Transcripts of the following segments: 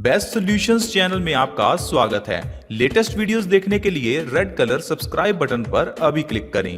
Best solutions channel में आपका स्वागत है। लेटेस्ट वीडियोस देखने के लिए रेड कलर सब्सक्राइब बटन पर अभी क्लिक करें।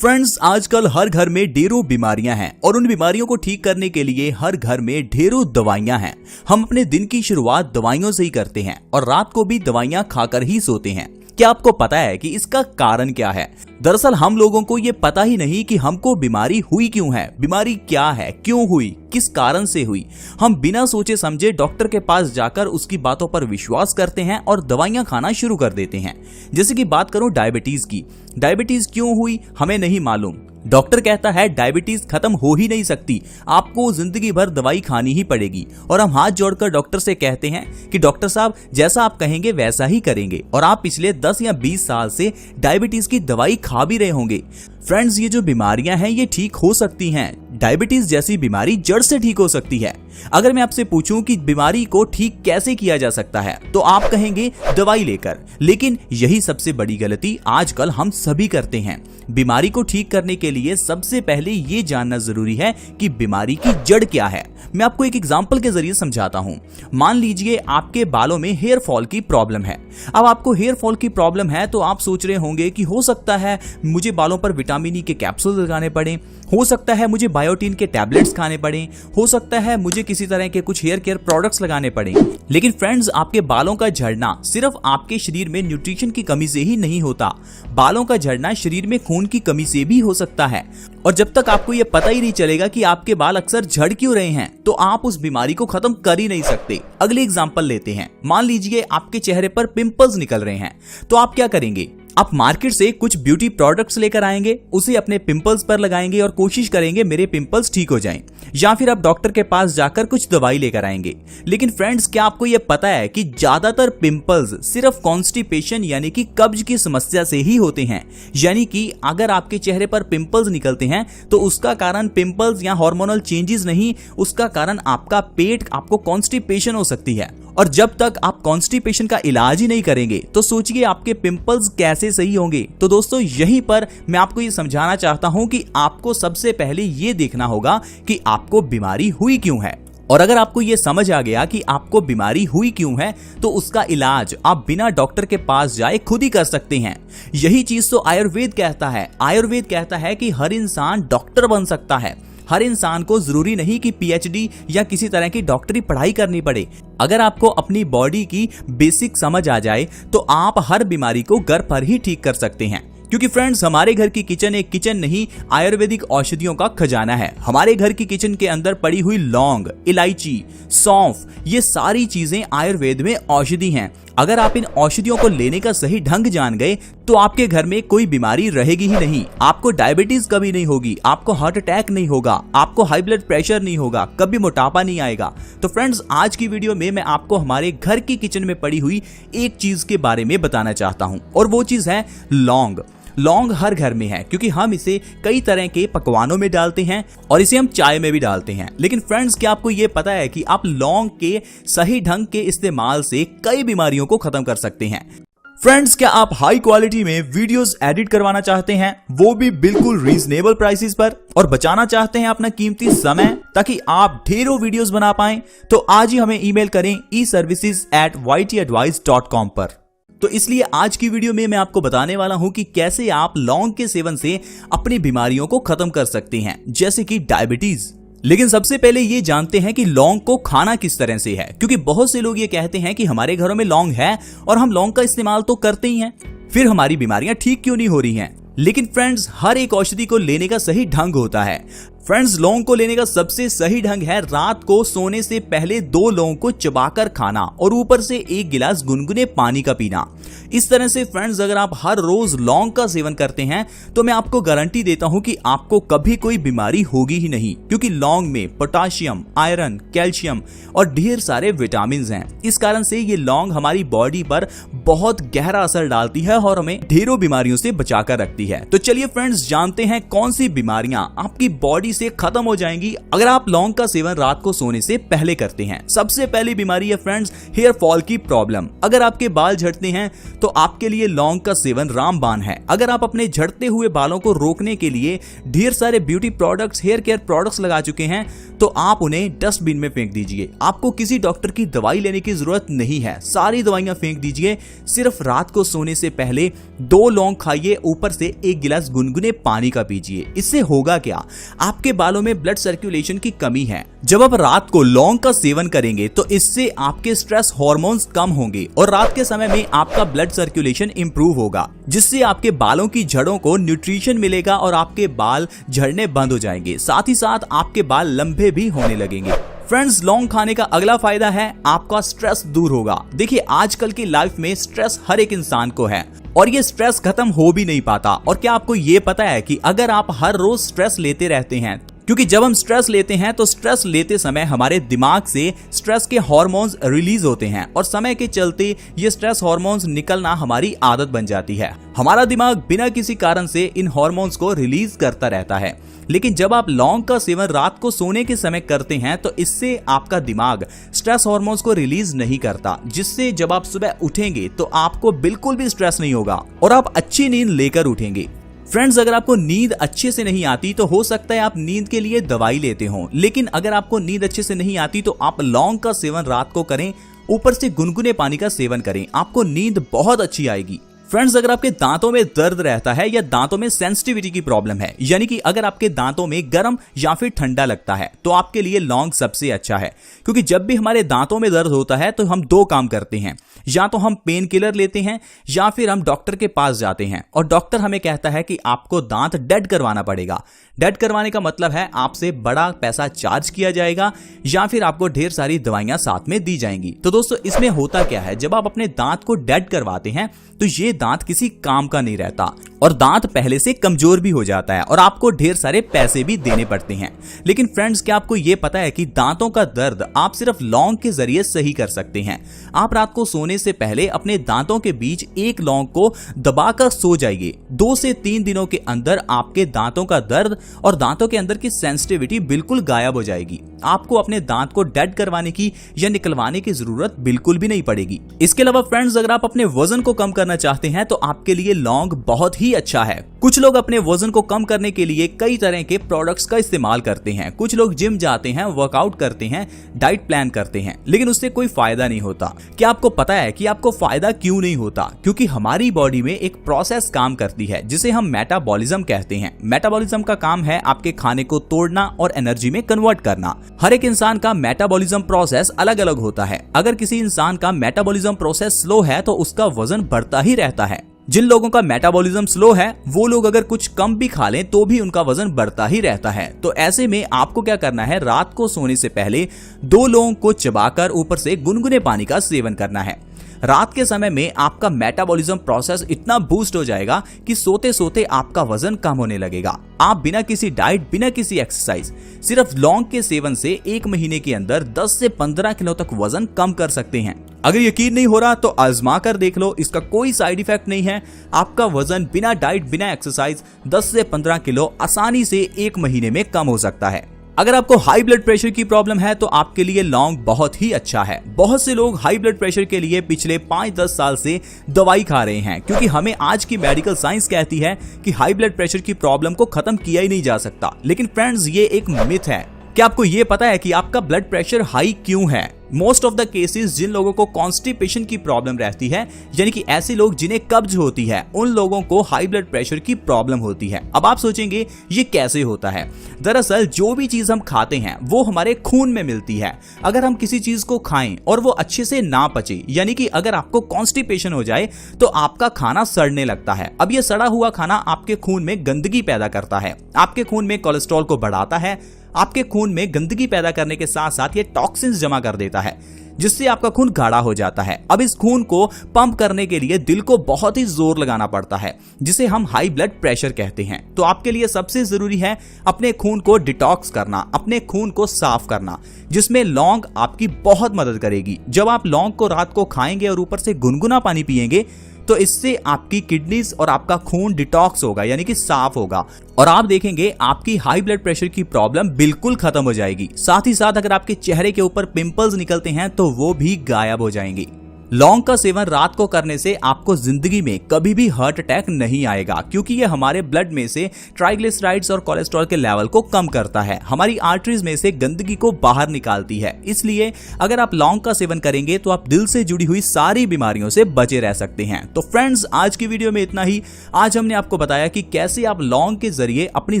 फ्रेंड्स, आजकल हर घर में ढेरों बीमारियां हैं और उन बीमारियों को ठीक करने के लिए हर घर में ढेरों दवाइयां हैं। हम अपने दिन की शुरुआत दवाइयों से ही करते हैं और रात को भी दवाइयां खाकर ही सोते हैं। क्या आपको पता है कि इसका कारण क्या है? दरअसल हम लोगों को ये पता ही नहीं कि हमको बीमारी हुई क्यों है, बीमारी क्या है, क्यों हुई, किस कारण से हुई। हम बिना सोचे समझे डॉक्टर के पास जाकर उसकी बातों पर विश्वास करते हैं और दवाइयां खाना शुरू कर देते हैं। जैसे कि बात करूं डायबिटीज की। डायबिटीज क्यों हुई हमें नहीं मालूम। डॉक्टर कहता है डायबिटीज खत्म हो ही नहीं सकती, आपको जिंदगी भर दवाई खानी ही पड़ेगी। और हम हाथ जोड़कर डॉक्टर से कहते हैं कि डॉक्टर साहब जैसा आप कहेंगे वैसा ही करेंगे। और आप पिछले 10 या 20 साल से डायबिटीज की दवाई खा भी रहे होंगे। फ्रेंड्स, ये जो बीमारियां हैं ये ठीक हो सकती हैं। डायबिटीज जैसी बीमारी जड़ से ठीक हो सकती है। अगर मैं आपसे पूछूं कि बीमारी को ठीक कैसे किया जा सकता है तो आप कहेंगे दवाई लेकर। लेकिन यही सबसे बड़ी गलती आजकल हम सभी करते हैं। बीमारी को ठीक करने के लिए सबसे पहले ये जानना जरूरी है कि बीमारी की जड़ क्या है। मैं आपको एक एग्जांपल के जरिए समझाता हूं। मान लीजिए आपके बालों में हेयर फॉल की प्रॉब्लम है। अब आपको हेयर फॉल की प्रॉब्लम है तो आप सोच रहे होंगे कि हो सकता है मुझे बालों पर विटामिन ई के कैप्सूल लगाने पड़े, हो सकता है मुझे बायोटिन के टैबलेट्स खाने पड़े, हो सकता है मुझे किसी तरह के कुछ हेयर केयर प्रोडक्ट्स लगाने पड़े। लेकिन फ्रेंड्स, आपके बालों का झड़ना सिर्फ आपके शरीर में न्यूट्रिशन की कमी से ही नहीं होता। बालों का झड़ना शरीर में खून की कमी से भी हो सकता है। और जब तक आपको यह पता ही नहीं चलेगा कि आपके बाल अक्सर झड़ क्यों रहे हैं तो आप उस बीमारी को खत्म कर ही नहीं सकते। अगले एग्जांपल लेते हैं। मान लीजिए आपके चेहरे पर पिंपल्स निकल रहे हैं तो आप क्या करेंगे? आप मार्केट से कुछ ब्यूटी प्रोडक्ट्स लेकर आएंगे, उसे अपने पिंपल्स पर लगाएंगे और कोशिश करेंगे मेरे पिंपल्स ठीक हो जाएं। या फिर आप डॉक्टर के पास जाकर कुछ दवाई लेकर आएंगे। लेकिन फ्रेंड्स, क्या आपको यह पता है कि ज्यादातर पिंपल्स सिर्फ कॉन्स्टिपेशन यानी कि कब्ज की समस्या से ही होते हैं। यानी कि अगर आपके चेहरे पर पिंपल्स निकलते हैं तो उसका कारण पिंपल्स या हार्मोनल चेंजेस नहीं, उसका कारण आपका पेट, आपको कॉन्स्टिपेशन हो सकती है। और जब तक आप कॉन्स्टिपेशन का इलाज ही नहीं करेंगे तो सोचिए आपके पिंपल्स कैसे सही होंगे। तो दोस्तों, यहीं पर मैं आपको ये समझाना चाहता हूं कि आपको सबसे पहले ये देखना होगा कि आपको बीमारी हुई क्यों है। और अगर आपको ये समझ आ गया कि आपको बीमारी हुई क्यों है तो उसका इलाज आप बिना डॉक्टर के पास जाए खुद ही कर सकते हैं। यही चीज तो आयुर्वेद कहता है। आयुर्वेद कहता है कि हर इंसान डॉक्टर बन सकता है। हर इंसान को जरूरी नहीं कि पीएचडी या किसी तरह की डॉक्टरी पढ़ाई करनी पड़े। अगर आपको अपनी बॉडी की बेसिक समझ आ जाए तो आप हर बीमारी को घर पर ही ठीक कर सकते हैं। क्योंकि फ्रेंड्स, हमारे घर की किचन एक किचन नहीं, आयुर्वेदिक औषधियों का खजाना है। हमारे घर की किचन के अंदर पड़ी हुई लौंग, इलायची, सौंफ, ये सारी चीजें आयुर्वेद में औषधि हैं। अगर आप इन औषधियों को लेने का सही ढंग जान गए तो आपके घर में कोई बीमारी रहेगी ही नहीं। आपको डायबिटीज कभी नहीं होगी, आपको हार्ट अटैक नहीं होगा, आपको हाई ब्लड प्रेशर नहीं होगा, कभी मोटापा नहीं आएगा। तो फ्रेंड्स, आज की वीडियो में मैं आपको हमारे घर की किचन में पड़ी हुई एक चीज के बारे में बताना चाहता हूं और वो चीज है लौंग। लौंग हर घर में है क्योंकि हम इसे कई तरह के पकवानों में डालते हैं और इसे हम चाय में भी डालते हैं। लेकिन फ्रेंड्स, क्या आपको ये पता है कि आप लौंग के सही ढंग के इस्तेमाल से कई बीमारियों को खत्म कर सकते हैं? फ्रेंड्स, क्या आप हाई क्वालिटी में वीडियोस एडिट करवाना चाहते हैं, वो भी बिल्कुल रीजनेबल प्राइसेस पर, और बचाना चाहते हैं अपना कीमती समय ताकि आप ढेरों वीडियोस बना पाएं? तो आज ही हमें ईमेल करें eservices@ytadvice.com पर। तो इसलिए आज की वीडियो में मैं आपको बताने वाला हूं कि कैसे आप लौंग के सेवन से अपनी बीमारियों को खत्म कर सकते हैं, जैसे कि डायबिटीज। लेकिन सबसे पहले ये जानते हैं कि लौंग को खाना किस तरह से है, क्योंकि बहुत से लोग ये कहते हैं कि हमारे घरों में लौंग है और हम लौंग का इस्तेमाल तो करते ही हैं, फिर हमारी बीमारियां ठीक क्यों नहीं हो रही हैं? लेकिन फ्रेंड्स, हर एक औषधि को लेने का सही ढंग होता है। फ्रेंड्स, लौंग को लेने का सबसे सही ढंग है रात को सोने से पहले 2 लौंग को चबाकर खाना और ऊपर से 1 गिलास गुनगुने पानी का पीना। इस तरह से फ्रेंड्स, अगर आप हर रोज लौंग का सेवन करते हैं तो मैं आपको गारंटी देता हूं कि आपको कभी कोई बीमारी होगी ही नहीं, क्योंकि लौंग में पोटाशियम, आयरन, कैल्शियम और ढेर सारे विटामिन हैं। इस कारण से ये लौंग हमारी बॉडी पर बहुत गहरा असर डालती है और हमें ढेरों बीमारियों से बचाकर रखती है। तो चलिए फ्रेंड्स, जानते हैं कौन सी बीमारियां आपकी बॉडी से खत्म हो जाएंगी अगर आप लौंग का सेवन रात को सोने से पहले करते हैं। सबसे पहली बीमारी है फ्रेंड्स हेयर फॉल की प्रॉब्लम। अगर आपके बाल झड़ते हैं तो आपके लिए लौंग का सेवन रामबाण है। अगर आप अपने झड़ते हुए बालों को रोकने के लिए ढेर सारे beauty products, hair care products लगा चुके हैं तो आप उन्हें डस्टबिन में फेंक दीजिए। आपको किसी डॉक्टर की दवाई लेने की जरूरत नहीं है, सारी दवाइयां फेंक दीजिए। सिर्फ रात को सोने से पहले 2 लौंग खाइए, ऊपर से 1 गिलास गुनगुने पानी का पीजिए। इससे होगा क्या, आपके बालों में ब्लड सर्कुलेशन की कमी है। जब आप रात को लौंग का सेवन करेंगे तो इससे आपके स्ट्रेस हार्मोन्स कम होंगे और रात के समय में आपका ब्लड सर्कुलेशन इंप्रूव होगा, जिससे आपके बालों की जड़ों को न्यूट्रिशन मिलेगा और आपके बाल झड़ने बंद हो जाएंगे। साथ ही साथ आपके बाल लंबे भी होने लगेंगे। फ्रेंड्स, लौंग खाने का अगला फायदा है आपका स्ट्रेस दूर होगा। देखिए, आजकल की लाइफ में स्ट्रेस हर एक इंसान को है और ये स्ट्रेस खत्म हो भी नहीं पाता। और क्या आपको ये पता है कि अगर आप हर रोज स्ट्रेस लेते रहते हैं, क्योंकि जब हम स्ट्रेस लेते हैं तो स्ट्रेस लेते समय हमारे दिमाग से स्ट्रेस के हार्मोन्स रिलीज होते हैं और समय के चलते ये स्ट्रेस हार्मोन्स निकलना हमारी आदत बन जाती है। हमारा दिमाग बिना किसी कारण से इन हार्मोन्स को रिलीज करता रहता है। लेकिन जब आप लौंग का सेवन रात को सोने के समय करते हैं तो इससे आपका दिमाग स्ट्रेस हार्मोन्स को रिलीज नहीं करता, जिससे जब आप सुबह उठेंगे तो आपको बिल्कुल भी स्ट्रेस नहीं होगा और आप अच्छी नींद लेकर उठेंगे। फ्रेंड्स, अगर आपको नींद अच्छे से नहीं आती तो हो सकता है आप नींद के लिए दवाई लेते हो, लेकिन अगर आपको नींद अच्छे से नहीं आती तो आप लौंग का सेवन रात को करें, ऊपर से गुनगुने पानी का सेवन करें, आपको नींद बहुत अच्छी आएगी। फ्रेंड्स, अगर आपके दांतों में दर्द रहता है या दांतों में सेंसिटिविटी की प्रॉब्लम है, यानी कि अगर आपके दांतों में गर्म या फिर ठंडा लगता है तो आपके लिए लौंग सबसे अच्छा है। क्योंकि जब भी हमारे दांतों में दर्द होता है तो हम 2 काम करते हैं, या तो हम पेन किलर लेते हैं या फिर हम डॉक्टर के पास जाते हैं और डॉक्टर हमें कहता है कि आपको दांत डेड करवाना पड़ेगा। डेड करवाने का मतलब है आपसे बड़ा पैसा चार्ज किया जाएगा या फिर आपको ढेर सारी दवाइयां साथ में दी जाएंगी। तो दोस्तों, इसमें होता क्या है, जब आप अपने दांत को डेड करवाते हैं तो ये दांत किसी काम का नहीं रहता और दांत पहले से कमजोर भी हो जाता है और आपको ढेर सारे पैसे भी देने पड़ते हैं। लेकिन फ्रेंड्स, क्या आपको ये पता है कि दांतों का दर्द आप सिर्फ लौंग के जरिए सही कर सकते हैं। आप रात को सोने से पहले अपने दांतों के बीच 1 लौंग को दबाकर सो जाइए। 2 से 3 दिनों के अंदर आपके दांतों का दर्द और दांतों के अंदर की सेंसिटिविटी बिल्कुल गायब हो जाएगी। आपको अपने दांत को डेड करवाने की या निकलवाने की जरूरत बिल्कुल भी नहीं पड़ेगी। इसके अलावा फ्रेंड्स, अगर आप अपने वजन को कम करना चाहते हैं तो आपके लिए लौंग बहुत ही अच्छा है। कुछ लोग अपने वजन को कम करने के लिए कई तरह के प्रोडक्ट्स का इस्तेमाल करते हैं। कुछ लोग जिम जाते हैं, वर्कआउट करते हैं, डाइट प्लान करते हैं, लेकिन उससे कोई फायदा नहीं होता। क्या आपको पता है कि आपको फायदा क्यों नहीं होता? क्योंकि हमारी बॉडी में एक प्रोसेस काम करती है जिसे हम मेटाबॉलिज्म कहते हैं। मेटाबॉलिज्म का काम है आपके खाने को तोड़ना और एनर्जी में कन्वर्ट करना। हर एक इंसान का मेटाबॉलिज्म प्रोसेस अलग अलग होता है। अगर किसी इंसान का मेटाबॉलिज्म प्रोसेस स्लो है तो उसका वजन बढ़ता ही रहता है। जिन लोगों का मेटाबॉलिज्म स्लो है वो लोग अगर कुछ कम भी खा लें तो भी उनका वजन बढ़ता ही रहता है। तो ऐसे में आपको क्या करना है, रात को सोने से पहले 2 लौंग को चबाकर ऊपर से गुनगुने पानी का सेवन करना है। रात के समय में आपका मेटाबॉलिज्म प्रोसेस इतना बूस्ट हो जाएगा कि सोते सोते आपका वजन कम होने लगेगा। आप बिना किसी डाइट, बिना किसी एक्सरसाइज, सिर्फ लौंग के सेवन से 1 महीने के अंदर 10 से 15 किलो तक वजन कम कर सकते हैं। अगर यकीन नहीं हो रहा तो आजमा कर देख लो, इसका कोई साइड इफेक्ट नहीं है। आपका वजन बिना डाइट, बिना एक्सरसाइज 10 से 15 किलो आसानी से 1 महीने में कम हो सकता है। अगर आपको हाई ब्लड प्रेशर की प्रॉब्लम है तो आपके लिए लौंग बहुत ही अच्छा है। बहुत से लोग हाई ब्लड प्रेशर के लिए पिछले 5-10 साल से दवाई खा रहे हैं, क्योंकि हमें आज की मेडिकल साइंस कहती है कि हाई ब्लड प्रेशर की प्रॉब्लम को खत्म किया ही नहीं जा सकता। लेकिन फ्रेंड्स, ये एक मिथ है। क्या आपको ये पता है कि आपका ब्लड प्रेशर हाई क्यों है? मोस्ट ऑफ द केसेस जिन लोगों को कॉन्स्टिपेशन की प्रॉब्लम रहती है, यानी कि ऐसे लोग जिन्हें कब्ज होती है, उन लोगों को हाई ब्लड प्रेशर की प्रॉब्लम होती है। अब आप सोचेंगे ये कैसे होता है? दरअसल जो भी चीज हम खाते हैं वो हमारे खून में मिलती है। अगर हम किसी चीज को खाएं और वो अच्छे से ना पचे, यानी कि अगर आपको कॉन्स्टिपेशन हो जाए तो आपका खाना सड़ने लगता है। अब ये सड़ा हुआ खाना आपके खून में गंदगी पैदा करता है, आपके खून में कोलेस्ट्रॉल को बढ़ाता है, आपके खून में गंदगी पैदा करने के साथ साथ ये टॉक्सिन्स जमा कर देता है, जिससे आपका खून गाढ़ा हो जाता है। अब इस खून को पंप करने के लिए दिल को बहुत ही जोर लगाना पड़ता है, जिसे हम हाई ब्लड प्रेशर कहते हैं। तो आपके लिए सबसे जरूरी है अपने खून को डिटॉक्स करना, अपने खून को साफ करना, जिसमें लौंग आपकी बहुत मदद करेगी। जब आप लौंग को रात को खाएंगे और ऊपर से गुनगुना पानी पिएंगे तो इससे आपकी किडनीज और आपका खून डिटॉक्स होगा, यानी कि साफ होगा, और आप देखेंगे आपकी हाई ब्लड प्रेशर की प्रॉब्लम बिल्कुल खत्म हो जाएगी। साथ ही साथ अगर आपके चेहरे के ऊपर पिंपल्स निकलते हैं तो वो भी गायब हो जाएंगी। लौंग का सेवन रात को करने से आपको जिंदगी में कभी भी हार्ट अटैक नहीं आएगा, क्योंकि ये हमारे ब्लड में से ट्राइग्लिसराइड्स और कोलेस्ट्रॉल के लेवल को कम करता है, हमारी आर्टरीज में से गंदगी को बाहर निकालती है। इसलिए अगर आप लौंग का सेवन करेंगे तो आप दिल से जुड़ी हुई सारी बीमारियों से बचे रह सकते हैं। तो फ्रेंड्स, आज की वीडियो में इतना ही। आज हमने आपको बताया कि कैसे आप लौंग के जरिए अपनी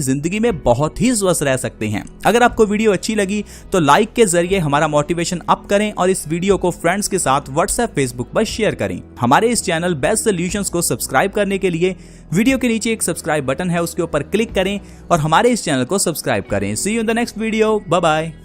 जिंदगी में बहुत ही स्वस्थ रह सकते हैं। अगर आपको वीडियो अच्छी लगी तो लाइक के जरिए हमारा मोटिवेशन अप करें और इस वीडियो को फ्रेंड्स के साथ व्हाट्सएप, फेसबुक पर शेयर करें। हमारे इस चैनल बेस्ट सॉल्यूशंस को सब्सक्राइब करने के लिए वीडियो के नीचे एक सब्सक्राइब बटन है, उसके ऊपर क्लिक करें और हमारे इस चैनल को सब्सक्राइब करें। See you in the next video. Bye bye.